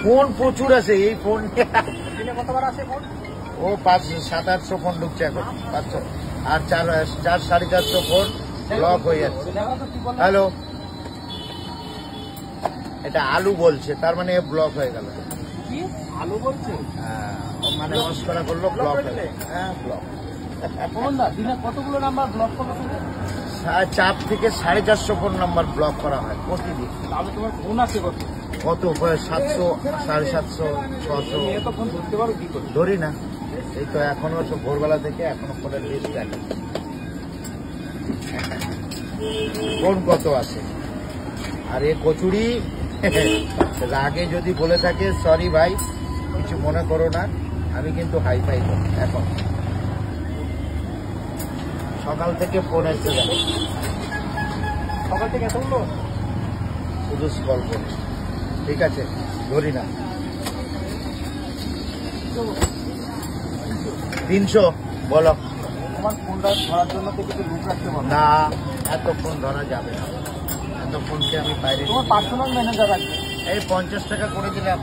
Phone প্রচুর আছে এই ফোন। দিনে কতবার আসে ফোন? ও 700-800 ফোন ঢুকছে এখন, 500 আর 400-450 ফোন ব্লক হয়ে যাচ্ছে। হ্যালো, এটা আলু বলছে, তার মানে ব্লক হয়ে গেল। কি আলু বলছে? হ্যাঁ, মানে মস্করা করলো, ব্লক হয়ে গেল। হ্যাঁ, ব্লক। দিনে কতগুলো নাম্বার ব্লক করবে? 4 থেকে 450 ফোন নাম্বার ব্লক করা হয় প্রতিদিন। তাহলে তোমার ফোন আছে কত? কত 700, 750, 600। এত ফোন ধরতে পারো কি করে? ধরি না, এই তো এখনো ভোরবেলা থেকে এখনো ফোনের লিস্ট আছে। ফোন কত আছে। আর এ কচুরি রাগে যদি বলে থাকে সরি ভাই, কিছু মনে করো না, আমি কিন্তু হাইফাই করি। এখন সকাল থেকে ফোন এসে গেল, সকাল থেকে এত হলো শুধু কল করি। ঠিক আছে, ধরি না। 300 বলো। তোমার ফোনটা ধরার জন্য তো কিছু লুক রাখতে পারো না, এত ফোন ধরা যাবে না, এত ফোনকে আমি বাইরে। তোমার পার্সোনাল ম্যানেজার আছে, এই 50 টাকা করে দিলাম।